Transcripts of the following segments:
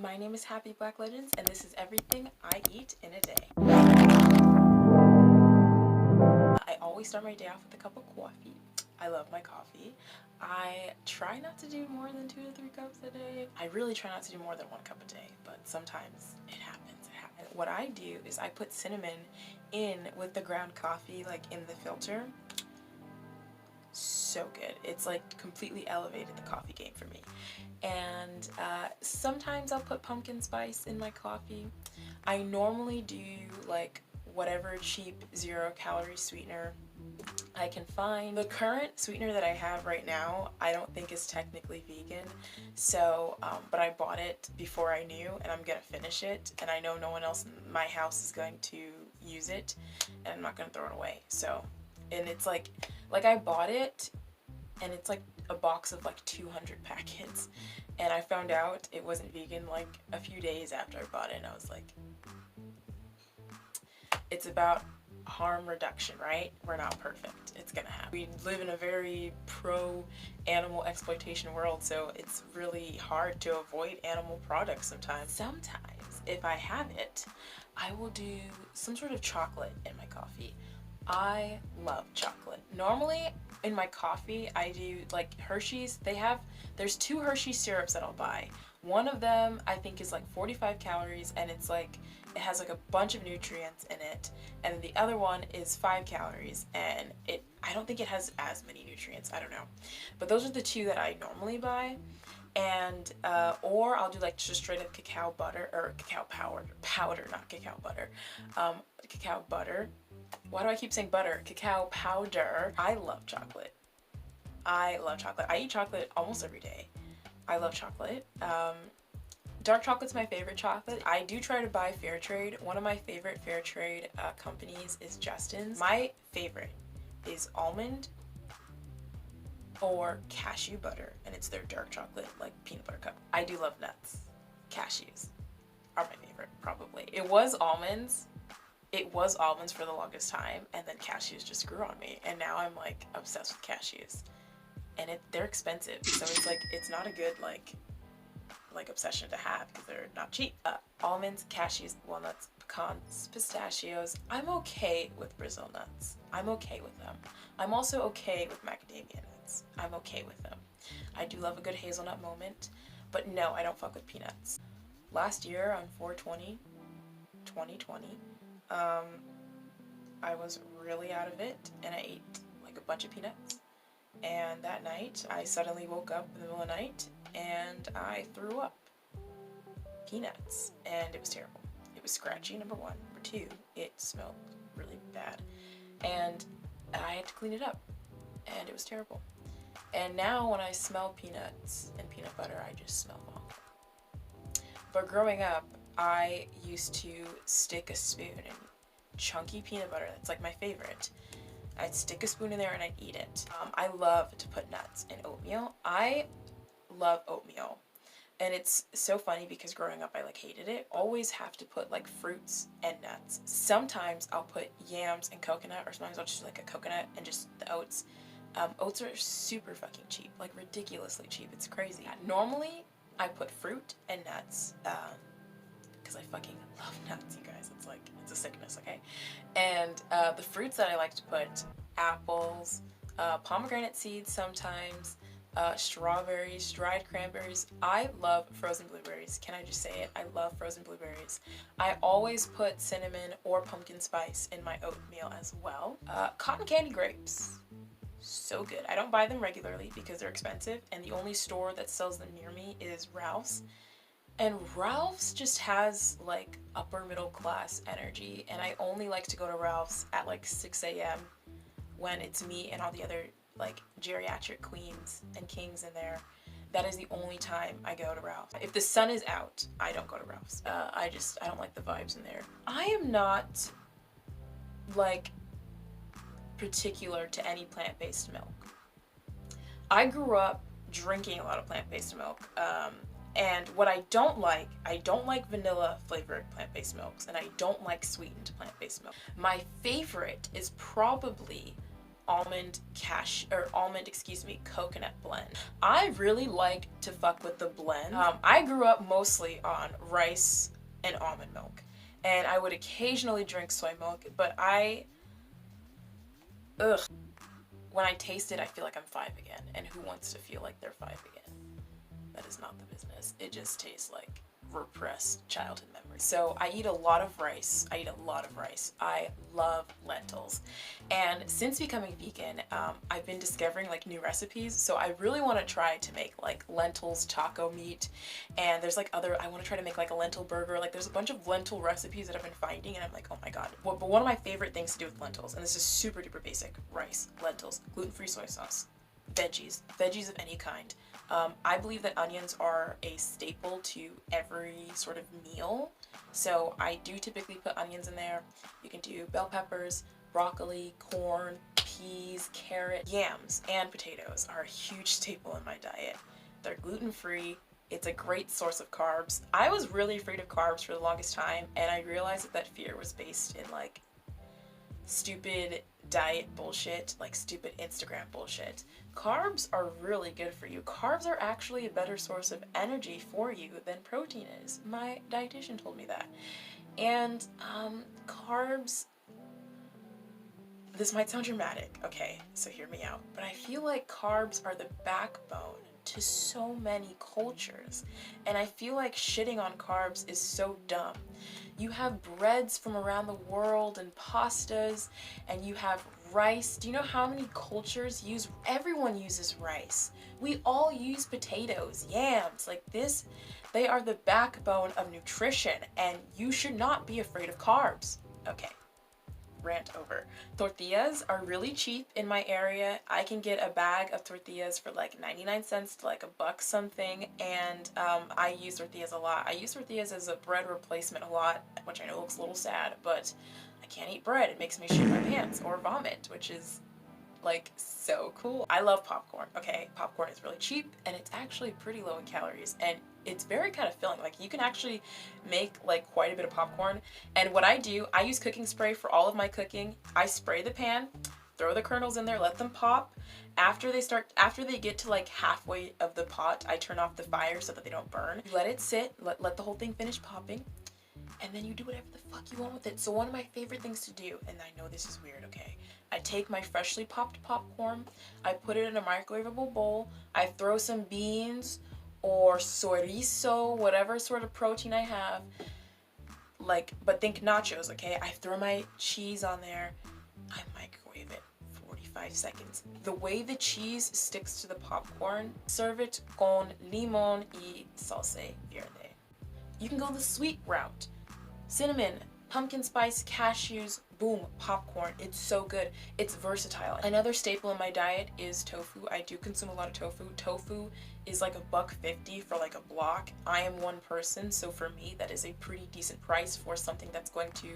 My name is Happy Black Legends, and this is everything I eat in a day. I always start my day off with a cup of coffee. I love my coffee. I try not to do more than 2 to 3 cups a day. I really try not to do more than 1 cup a day, but sometimes it happens. What I do is I put cinnamon in with the ground coffee, like in the filter. So good. It's like completely elevated the coffee game for me. And sometimes I'll put pumpkin spice in my coffee. I normally do like whatever cheap 0-calorie sweetener I can find. The current sweetener that I have right now, I don't think is technically vegan, so but I bought it before I knew, and I'm gonna finish it, and I know no one else in my house is going to use it, and I'm not gonna throw it away. So, and it's like I bought it, and it's like a box of like 200 packets, and I found out it wasn't vegan like a few days after I bought it, and I was like, it's about harm reduction, right? We're not perfect. It's gonna happen. We live in a very pro-animal exploitation world, so it's really hard to avoid animal products sometimes. Sometimes, if I have it, I will do some sort of chocolate in my coffee. I love chocolate. Normally, in my coffee, I do like Hershey's. There's 2 Hershey syrups that I'll buy. One of them I think is like 45 calories, and it's like, it has like a bunch of nutrients in it, and then the other one is 5 calories, and I don't think it has as many nutrients, I don't know. But those are the 2 that I normally buy. And or I'll do like just straight up cacao butter, or cacao powder, not cacao butter. Cacao butter. Why do I keep saying butter? Cacao powder. I love chocolate. I love chocolate. I eat chocolate almost every day. I love chocolate. Dark chocolate's my favorite chocolate. I do try to buy fair trade. One of my favorite fair trade companies is Justin's. My favorite is almond or cashew butter, and it's their dark chocolate, like peanut butter cup. I do love nuts. Cashews are my favorite, probably. It was almonds for the longest time, and then cashews just grew on me, and now I'm like obsessed with cashews. And they're expensive, so it's like, it's not a good like obsession to have because they're not cheap. Almonds, cashews, walnuts, pecans, pistachios. I'm okay with Brazil nuts. I'm okay with them. I'm also okay with macadamia nuts. I'm okay with them. I do love a good hazelnut moment, but no, I don't fuck with peanuts. Last year on 4/20, 2020, I was really out of it, and I ate like a bunch of peanuts. And that night, I suddenly woke up in the middle of the night, and I threw up peanuts, and it was terrible. It was scratchy, number 1. Number 2, it smelled really bad, and I had to clean it up, and it was terrible. And now when I smell peanuts and peanut butter, I just smell awful. But growing up, I used to stick a spoon in chunky peanut butter. That's like my favorite. I'd stick a spoon in there and I'd eat it. I love to put nuts in oatmeal. I love oatmeal. And it's so funny because growing up I like hated it. Always have to put like fruits and nuts. Sometimes I'll put yams and coconut, or sometimes I'll just do like a coconut and just the oats. Oats are super fucking cheap, like ridiculously cheap. It's crazy. Normally I put fruit and nuts because I fucking love nuts, you guys. It's like, it's a sickness, okay? And the fruits that I like to put, apples, pomegranate seeds sometimes, strawberries, dried cranberries. I love frozen blueberries. Can I just say it? I love frozen blueberries. I always put cinnamon or pumpkin spice in my oatmeal as well. Cotton candy grapes. So good. I don't buy them regularly because they're expensive, and the only store that sells them near me is Ralph's. And Ralph's just has like upper middle class energy, and I only like to go to Ralph's at like 6 a.m. when it's me and all the other like geriatric queens and kings in there. That is the only time I go to Ralph's. If the sun is out, I don't go to Ralph's. I don't like the vibes in there. I am not like particular to any plant-based milk. I grew up drinking a lot of plant-based milk. And what I don't like vanilla flavored plant-based milks, and I don't like sweetened plant-based milk. My favorite is probably coconut blend. I really like to fuck with the blend. I grew up mostly on rice and almond milk, and I would occasionally drink soy milk, but when I taste it, I feel like I'm 5 again, and who wants to feel like they're 5 again? That is not the business. It just tastes like repressed childhood memories. So I eat a lot of rice. I love lentils. And since becoming vegan, I've been discovering like new recipes. So I really want to try to make like lentils taco meat. And there's like I want to try to make like a lentil burger. Like there's a bunch of lentil recipes that I've been finding, and I'm like, oh my god. But one of my favorite things to do with lentils, and this is super duper basic: rice, lentils, gluten-free soy sauce, veggies of any kind. I believe that onions are a staple to every sort of meal, so I do typically put onions in there. You can do bell peppers, broccoli, corn, peas, carrot, yams, and potatoes are a huge staple in my diet. They're gluten-free. It's a great source of carbs. I was really afraid of carbs for the longest time, and I realized that that fear was based in like stupid diet bullshit, like stupid Instagram bullshit. Carbs are really good for you. Carbs are actually a better source of energy for you than protein is. My dietitian told me that. And carbs, this might sound dramatic, okay, so hear me out, but I feel like carbs are the backbone to so many cultures, and I feel like shitting on carbs is so dumb. You have breads from around the world and pastas, and you have rice. Do you know how many cultures use? Everyone uses rice. We all use potatoes, yams, like this. They are the backbone of nutrition, and you should not be afraid of carbs. Okay. Rant over. Tortillas are really cheap in my area. I can get a bag of tortillas for like 99 cents to like $1 something, and I use tortillas a lot. I use tortillas as a bread replacement a lot, which I know looks a little sad, but I can't eat bread. It makes me shit my pants or vomit, which is like so cool. I love popcorn, okay? Popcorn is really cheap, and it's actually pretty low in calories, and it's very kind of filling. Like you can actually make like quite a bit of popcorn. And what I do, I use cooking spray for all of my cooking. I spray the pan, throw the kernels in there, let them pop. After they get to like halfway of the pot, I turn off the fire so that they don't burn. You let it sit, let the whole thing finish popping, and then you do whatever the fuck you want with it. So one of my favorite things to do, and I know this is weird, okay? I take my freshly popped popcorn, I put it in a microwavable bowl, I throw some beans or chorizo, whatever sort of protein I have, like, but think nachos, okay? I throw my cheese on there, I microwave it 45 seconds. The way the cheese sticks to the popcorn, serve it con limón y salsa verde. You can go the sweet route. Cinnamon, pumpkin spice, cashews, boom, popcorn. It's so good. It's versatile. Another staple in my diet is tofu. I do consume a lot of tofu. Tofu is like $1.50 for like a block. I am one person, so for me that is a pretty decent price for something that's going to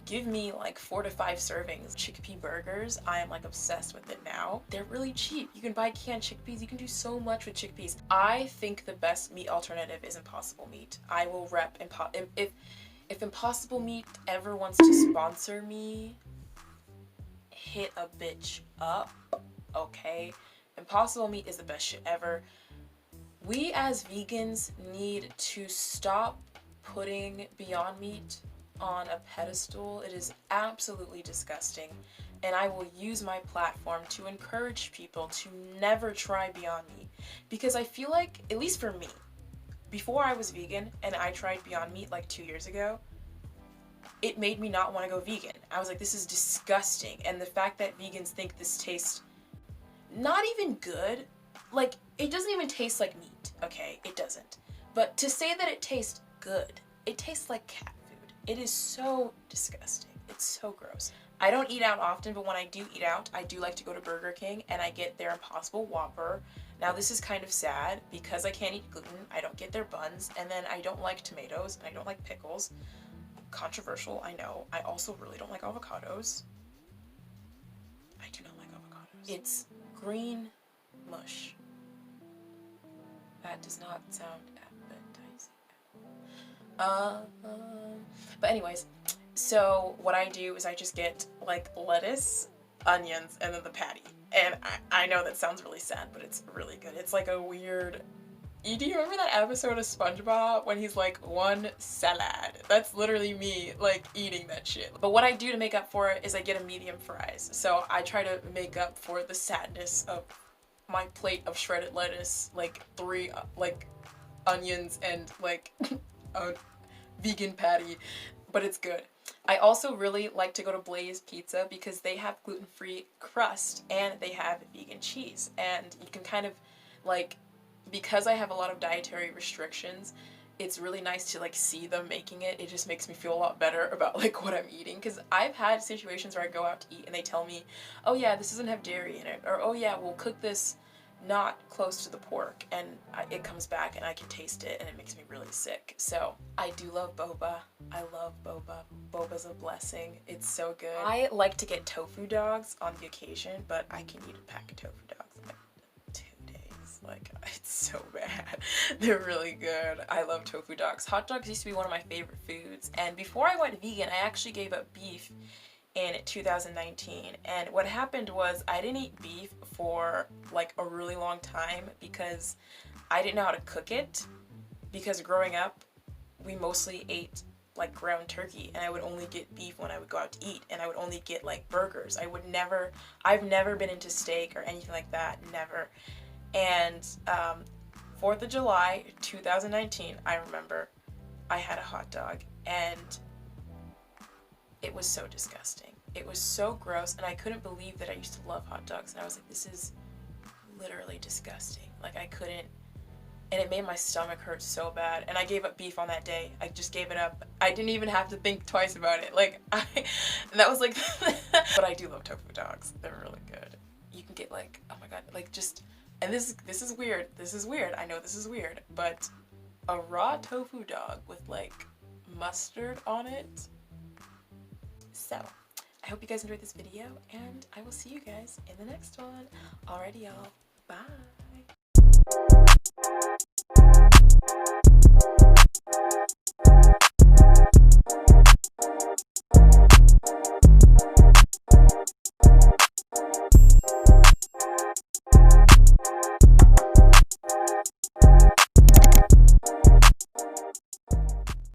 give me like 4 to 5 servings. Chickpea burgers, I am like obsessed with it now. They're really cheap. You can buy canned chickpeas. You can do so much with chickpeas. I think the best meat alternative is Impossible Meat. I will rep if Impossible Meat ever wants to sponsor me, hit a bitch up, okay? Impossible Meat is the best shit ever. We as vegans need to stop putting Beyond Meat on a pedestal. It is absolutely disgusting, and I will use my platform to encourage people to never try Beyond Meat, because I feel like, at least for me, before I was vegan and I tried Beyond Meat like 2 years ago, it made me not want to go vegan. I was like, this is disgusting. And the fact that vegans think this tastes not even good, like, it doesn't even taste like meat, okay? It doesn't. But to say that it tastes good, it tastes like cat food. It is so disgusting. It's so gross. I don't eat out often, but when I do eat out, I do like to go to Burger King and I get their Impossible Whopper. Now this is kind of sad because I can't eat gluten. I don't get their buns, and then I don't like tomatoes and I don't like pickles. Controversial, I know. I also really don't like avocados. I do not like avocados. It's green mush. That does not sound appetizing. But anyways, so what I do is I just get like lettuce onions, and then the patty. And I know that sounds really sad, but it's really good. It's like a weird... Do you remember that episode of SpongeBob when he's like, one salad? That's literally me, like, eating that shit. But what I do to make up for it is I get a medium fries. So I try to make up for the sadness of my plate of shredded lettuce, like 3, like, onions and, like, a vegan patty. But it's good. I also really like to go to Blaze Pizza because they have gluten-free crust and they have vegan cheese. And you can kind of, like... Because I have a lot of dietary restrictions, it's really nice to like see them making it. It just makes me feel a lot better about like what I'm eating, because I've had situations where I go out to eat and they tell me, oh yeah, this doesn't have dairy in it, or oh yeah, we'll cook this not close to the pork, and it comes back and I can taste it and it makes me really sick. So I do love boba. I love boba. Boba's a blessing. It's so good. I like to get tofu dogs on the occasion, but I can eat a pack of tofu dogs in like 2 days. Like, it's so bad. They're really good. I love tofu dogs. Hot dogs used to be one of my favorite foods, and before I went vegan, I actually gave up beef in 2019, and what happened was I didn't eat beef for like a really long time because I didn't know how to cook it, because growing up we mostly ate like ground turkey, and I would only get beef when I would go out to eat, and I would only get like burgers. I've never been into steak or anything like that, never. And 4th of July 2019, I remember I had a hot dog, and it was so disgusting. It was so gross, and I couldn't believe that I used to love hot dogs, and I was like, this is literally disgusting. Like, I couldn't, and it made my stomach hurt so bad, and I gave up beef on that day. I just gave it up. I didn't even have to think twice about it. Like, that was like, but I do love tofu dogs. They're really good. You can get like, oh my god, like just, and this is weird. This is weird. I know this is weird, but a raw tofu dog with like mustard on it. So, I hope you guys enjoyed this video, and I will see you guys in the next one. Alrighty, y'all. Bye.